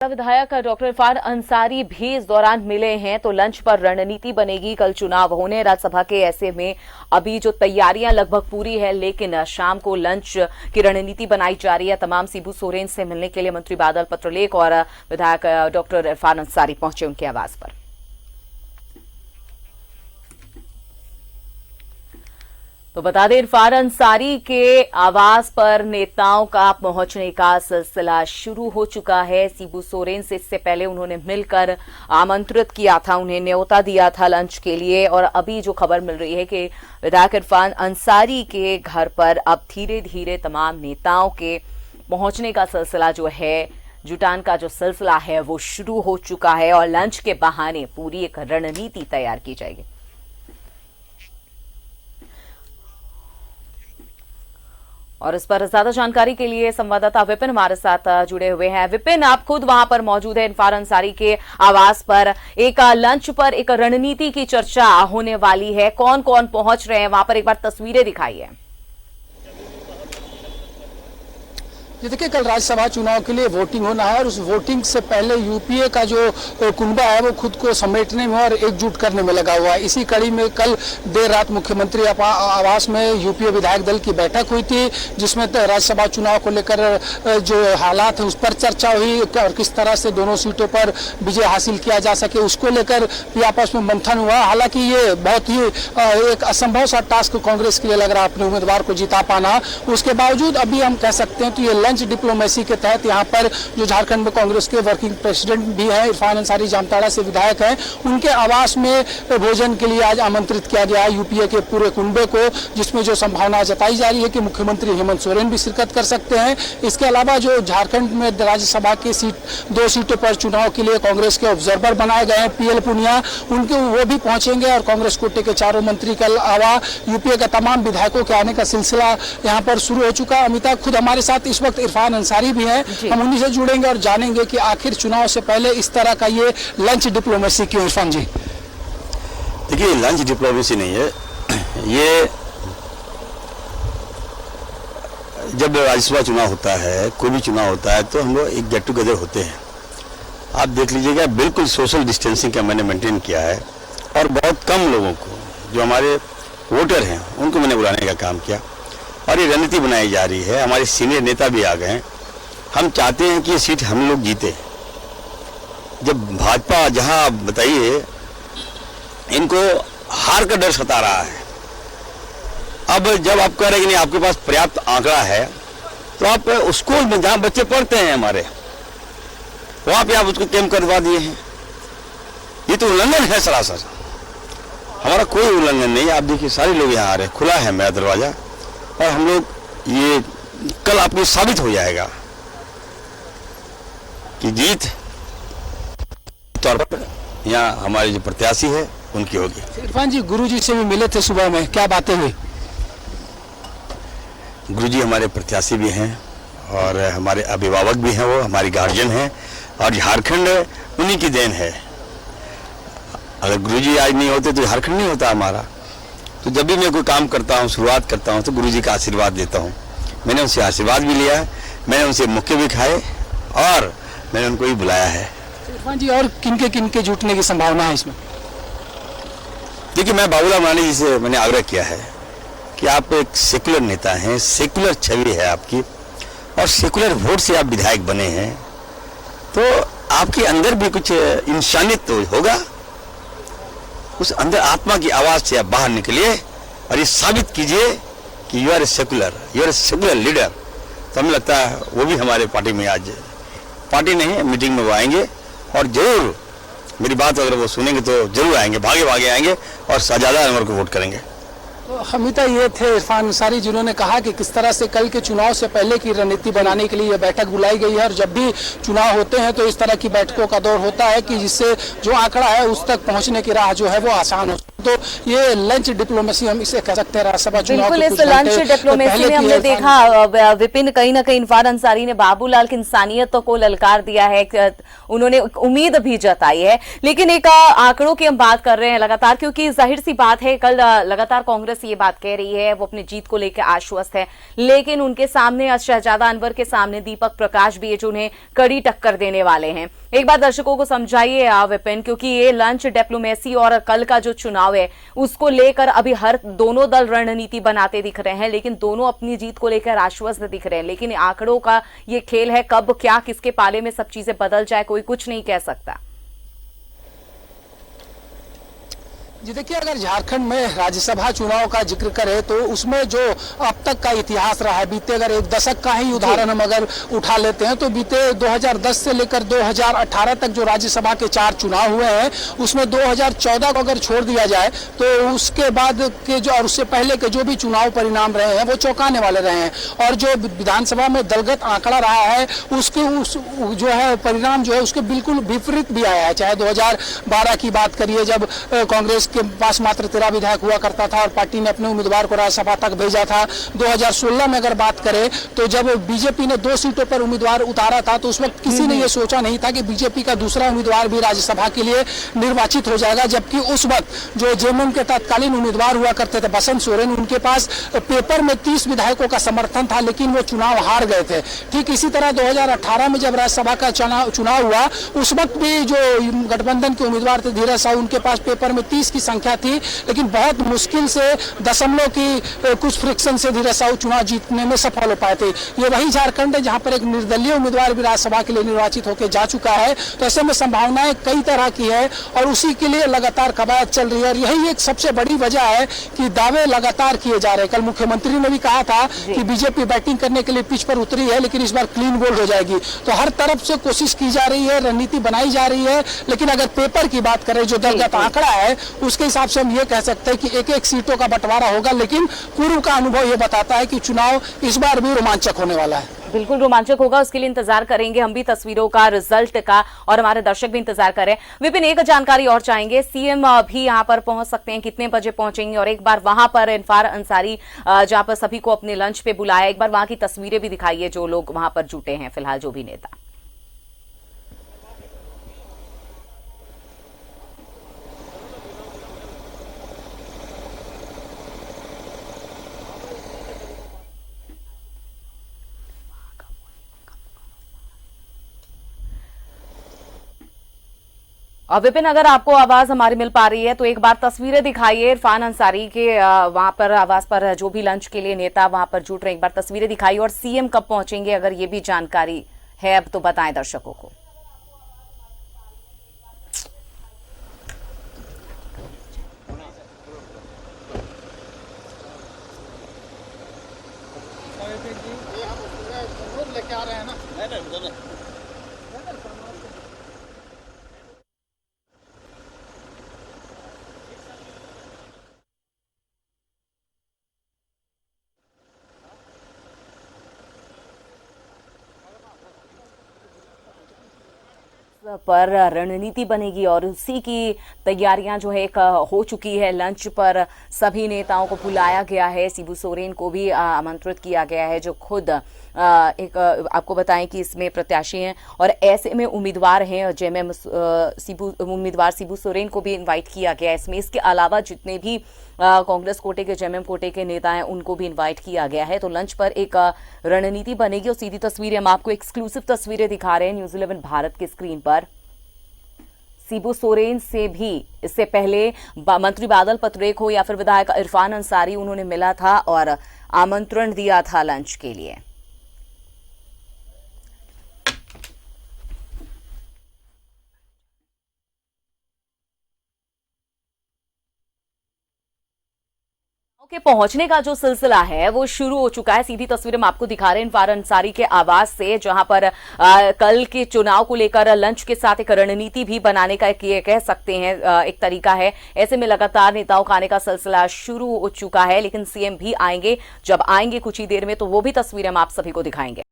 विधायक डॉक्टर इरफान अंसारी भी इस दौरान मिले हैं, तो लंच पर रणनीति बनेगी। कल चुनाव होने राज्यसभा के, ऐसे में अभी जो तैयारियां लगभग पूरी है, लेकिन शाम को लंच की रणनीति बनाई जा रही है। तमाम शिबू सोरेन से मिलने के लिए मंत्री बादल पत्रलेख और विधायक डॉक्टर इरफान अंसारी पहुंचे उनके आवास पर। तो बता दें, इरफान अंसारी के आवास पर नेताओं का पहुंचने का सिलसिला शुरू हो चुका है। शिबू सोरेन से इससे पहले उन्होंने मिलकर आमंत्रित किया था, उन्हें न्योता दिया था लंच के लिए। और अभी जो खबर मिल रही है कि विधायक इरफान अंसारी के घर पर अब धीरे धीरे तमाम नेताओं के पहुंचने का सिलसिला जो है, जुटान का जो सिलसिला है वो शुरू हो चुका है और लंच के बहाने पूरी एक रणनीति तैयार की जाएगी। और इस पर ज्यादा जानकारी के लिए संवाददाता विपिन हमारे साथ जुड़े हुए हैं। विपिन, आप खुद वहां पर मौजूद हैं इरफान अंसारी के आवास पर। एक लंच पर एक रणनीति की चर्चा होने वाली है, कौन कौन पहुंच रहे हैं वहां पर, एक बार तस्वीरें दिखाइए। ये देखिए, कल राज्यसभा चुनाव के लिए वोटिंग होना है और उस वोटिंग से पहले यूपीए का जो कुनबा है वो खुद को समेटने में और एकजुट करने में लगा हुआ है। इसी कड़ी में कल देर रात मुख्यमंत्री आवास में यूपीए विधायक दल की बैठक हुई थी, जिसमें राज्यसभा चुनाव को लेकर जो हालात है उस पर चर्चा हुई और किस तरह से दोनों सीटों पर विजय हासिल किया जा सके, उसको लेकर भी आपस में मंथन हुआ। हालांकि ये बहुत ही एक असंभव सा टास्क कांग्रेस के लिए लग रहा है अपने उम्मीदवार को जिता पाना। उसके बावजूद अभी हम कह सकते हैं तो ये लंच डिप्लोमेसी के तहत यहाँ पर जो झारखंड में कांग्रेस के वर्किंग प्रेसिडेंट भी हैं, इरफान अंसारी जामताड़ा से विधायक हैं, उनके आवास में भोजन के लिए आज आमंत्रित किया गया है यूपीए के पूरे कुनबे को, जिसमें जो संभावना जताई जा रही है कि मुख्यमंत्री हेमंत सोरेन भी शिरकत कर सकते हैं। इसके अलावा जो झारखंड में राज्यसभा की दो सीटों पर चुनाव के लिए कांग्रेस के ऑब्जर्वर बनाए गए हैं, पीएल पुनिया, उनके वो भी पहुंचेंगे और कांग्रेस कोटे के चारों मंत्री के अलावा यूपीए के तमाम विधायकों के आने का सिलसिला यहाँ पर शुरू हो चुका है। अमिता खुद हमारे साथ इस वक्त इरफान अंसारी भी हैं, हम उन्हीं से जुड़ेंगे और जानेंगे कि आखिर चुनाव से पहले इस तरह का ये लंच डिप्लोमेसी क्यों। इरफान जी, देखिए, लंच डिप्लोमेसी नहीं है ये। जब राज्यसभा चुनाव होता है, कोई भी चुनाव होता है, तो हम लोग एक गेट टुगेदर होते हैं। आप देख लीजिएगा, बिल्कुल सोशल डिस्टेंसिंग का मैंने मेंटेन किया है और बहुत कम लोगों को, जो हमारे वोटर हैं, उनको मैंने बुलाने का काम किया और ये रणनीति बनाई जा रही है। हमारे सीनियर नेता भी आ गए हैं। हम चाहते हैं कि ये सीट हम लोग जीते। जब भाजपा, जहां बताइए, इनको हार का डर सता रहा है। अब जब आप कह रहे हैं कि नहीं, आपके पास पर्याप्त आंकड़ा है, तो आप स्कूल में जहां बच्चे पढ़ते हैं हमारे, वहां पे आप उसको कैंप करवा दिए हैं। ये तो उल्लंघन है सरासर। हमारा कोई उल्लंघन नहीं। आप देखिए, सारे लोग यहाँ आ रहे हैं, खुला है मेरा दरवाजा और हम लोग, ये कल आपको साबित हो जाएगा कि जीत तौर पर यहाँ हमारे जो प्रत्याशी है उनकी होगी। इरफान जी, गुरुजी से भी मिले थे सुबह में, क्या बातें हुई? गुरुजी हमारे प्रत्याशी भी हैं और हमारे अभिभावक भी हैं, वो हमारी गार्जियन हैं और झारखंड उन्हीं की देन है। अगर गुरुजी आज नहीं होते तो झारखंड नहीं होता हमारा। तो जब भी मैं कोई काम करता हूँ, शुरुआत करता हूँ, तो गुरुजी का आशीर्वाद देता हूँ। मैंने उनसे आशीर्वाद भी लिया है, मैंने उनसे मौके भी खाए और मैंने उनको भी बुलाया है। इरफान जी, और किनके जुटने की संभावना है इसमें? देखिए, मैं बाबूलाल मरांडी जी से मैंने आग्रह किया है कि आप एक सेकुलर नेता हैं, सेकुलर छवि है आपकी और सेकुलर वोट से आप विधायक बने हैं, तो आपके अंदर भी कुछ इंसानियत तो होगा। उस अंदर आत्मा की आवाज से आप बाहर निकलिए और ये साबित कीजिए कि you are a secular leader. तो हमें लगता है वो भी हमारे पार्टी में, आज पार्टी नहीं है, मीटिंग में वो आएंगे और जरूर मेरी बात अगर वो सुनेंगे तो जरूर आएंगे, भागे भागे आएंगे और ज्यादा नंबर को वोट करेंगे। तो अमिता, ये थे इरफान अंसारी जिन्होंने कहा कि किस तरह से कल के चुनाव से पहले की रणनीति बनाने के लिए यह बैठक बुलाई गई है और जब भी चुनाव होते हैं तो इस तरह की बैठकों का दौर होता है कि जिससे जो आंकड़ा है उस तक पहुंचने की राह जो है वो आसान हो। तो ये लंच डिप्लोमेसी हम इसे कह सकते हैं राज्यसभा चुनाव बिल्कुल। इस लंच डिप्लोमेसी में हमने देखा विपिन, कहीं ना कहीं इरफान अंसारी ने बाबूलाल की इंसानियत को ललकार दिया है, उन्होंने उम्मीद भी जताई है। लेकिन एक आंकड़ों की हम बात कर रहे हैं लगातार, क्योंकि जाहिर सी बात है कल लगातार कांग्रेस ये बात कह रही है, वो अपनी जीत को लेकर आश्वस्त है, लेकिन उनके सामने शहजादा अनवर के सामने दीपक प्रकाश भी है जो उन्हें कड़ी टक्कर देने वाले हैं। एक बार दर्शकों को समझाइए विपिन, क्योंकि ये लंच डिप्लोमेसी और कल का जो चुनाव है उसको लेकर अभी हर दोनों दल रणनीति बनाते दिख रहे हैं, लेकिन दोनों अपनी जीत को लेकर आश्वस्त दिख रहे हैं। लेकिन आंकड़ों का ये खेल है, कब क्या किसके पाले में सब चीजें बदल जाए कोई कुछ नहीं कह सकता। जी देखिए, अगर झारखंड में राज्यसभा चुनाव का जिक्र करें तो उसमें जो अब तक का इतिहास रहा है, बीते अगर एक दशक का ही उदाहरण हम अगर उठा लेते हैं तो बीते 2010 से लेकर 2018 तक जो राज्यसभा के 4 चुनाव हुए हैं उसमें 2014 को अगर छोड़ दिया जाए तो उसके बाद के जो और उससे पहले के जो भी चुनाव परिणाम रहे हैं वो चौंकाने वाले रहे हैं। और जो विधानसभा में दलगत आंकड़ा रहा है उसके जो है परिणाम जो है उसके बिल्कुल विपरीत भी आया है। चाहे 2012 की बात करिए जब कांग्रेस के पास मात्र 13 विधायक हुआ करता था और पार्टी ने अपने उम्मीदवार को राज्यसभा तक भेजा था। 2016 में अगर बात करें तो जब बीजेपी ने 2 सीटों पर उम्मीदवार उतारा था तो उस वक्त किसी ने यह सोचा नहीं था कि बीजेपी का दूसरा उम्मीदवार भी राज्यसभा के लिए निर्वाचित हो जाएगा, जबकि उस वक्त जो जेएमएम के तत्कालीन उम्मीदवार हुआ करते थे बसंत सोरेन, उनके पास पेपर में 30 विधायकों का समर्थन था लेकिन वो चुनाव हार गए थे। ठीक इसी तरह 2018 में जब राज्यसभा का चुनाव हुआ उस वक्त भी जो गठबंधन के उम्मीदवार थे धीरज साहू, उनके पास पेपर में 30 की संख्या थी लेकिन बहुत मुश्किल से दशमलव की कुछ फ्रिक्शन से धीरज साहू चुनाव जीतने में सफल हो पाए थे। ये वही झारखंड है जहां पर एक निर्दलीय उम्मीदवार भी राज्यसभा के लिए निर्वाचित होकर जा चुका है। तो ऐसे में संभावनाएं कई तरह की है और उसी के लिए लगातार कवायद चल रही है और यही एक सबसे बड़ी वजह है कि दावे लगातार किए जा रहे हैं। कल मुख्यमंत्री ने भी कहा था कि बीजेपी बैटिंग करने के लिए पिच पर उतरी है लेकिन इस बार क्लीन बोल्ड हो जाएगी। तो हर तरफ से कोशिश की जा रही है, रणनीति बनाई जा रही है, लेकिन अगर पेपर की बात करें जो दलगत आंकड़ा है उसके हिसाब से हम ये कह सकते हैं कि एक-एक सीटों का बंटवारा होगा। लेकिन पूर्व का अनुभव ये बताता है कि चुनाव इस बार भी रोमांचक होने वाला है। बिल्कुल रोमांचक होगा, उसके लिए इंतजार करेंगे हम भी, तस्वीरों का, रिजल्ट का, और हमारे दर्शक भी इंतजार करें। विपिन, एक जानकारी और चाहेंगे, सीएम भी यहां पर पहुंच सकते हैं, कितने बजे पहुंचेंगे? और एक बार वहां पर इरफान अंसारी जहां पर सभी को अपने लंच पे बुलाया, एक बार वहां की तस्वीरें भी दिखाइए जो लोग वहां पर जुटे हैं फिलहाल, जो भी नेता। और विपिन, अगर आपको आवाज हमारी मिल पा रही है तो एक बार तस्वीरें दिखाइए इरफान अंसारी के वहां पर आवास पर जो भी लंच के लिए नेता वहां पर जुट रहे हैं, एक बार तस्वीरें दिखाइए। और सीएम कब पहुंचेंगे अगर ये भी जानकारी है अब तो बताएं दर्शकों को। लेके आ रहे हैं ना। पर रणनीति बनेगी और उसी की तैयारियां जो है हो चुकी है। लंच पर सभी नेताओं को बुलाया गया है, शिबू सोरेन को भी आमंत्रित किया गया है जो खुद एक आपको बताएं कि इसमें प्रत्याशी हैं और ऐसे में उम्मीदवार हैं जेएमएम उम्मीदवार शिबू सोरेन को भी इनवाइट किया गया है इसमें। इसके अलावा जितने भी कांग्रेस कोटे के जेएमएम कोटे के नेता हैं उनको भी इनवाइट किया गया है। तो लंच पर एक रणनीति बनेगी और सीधी तस्वीरें हम आपको एक्सक्लूसिव तस्वीरें दिखा रहे हैं न्यूज़ 11 भारत के स्क्रीन पर। शिबू सोरेन से भी इससे पहले मंत्री बादल पत्रलेख हो या फिर विधायक इरफान अंसारी, उन्होंने मिला था और आमंत्रण दिया था लंच के लिए। के पहुंचने का जो सिलसिला है वो शुरू हो चुका है। सीधी तस्वीरें हम आपको दिखा रहे हैं इरफान अंसारी के आवास से, जहां पर कल के चुनाव को लेकर लंच के साथ एक रणनीति भी बनाने का ये कह सकते हैं एक तरीका है। ऐसे में लगातार नेताओं का आने का सिलसिला शुरू हो चुका है, लेकिन सीएम भी आएंगे। जब आएंगे कुछ ही देर में तो वो भी तस्वीरें हम आप सभी को दिखाएंगे।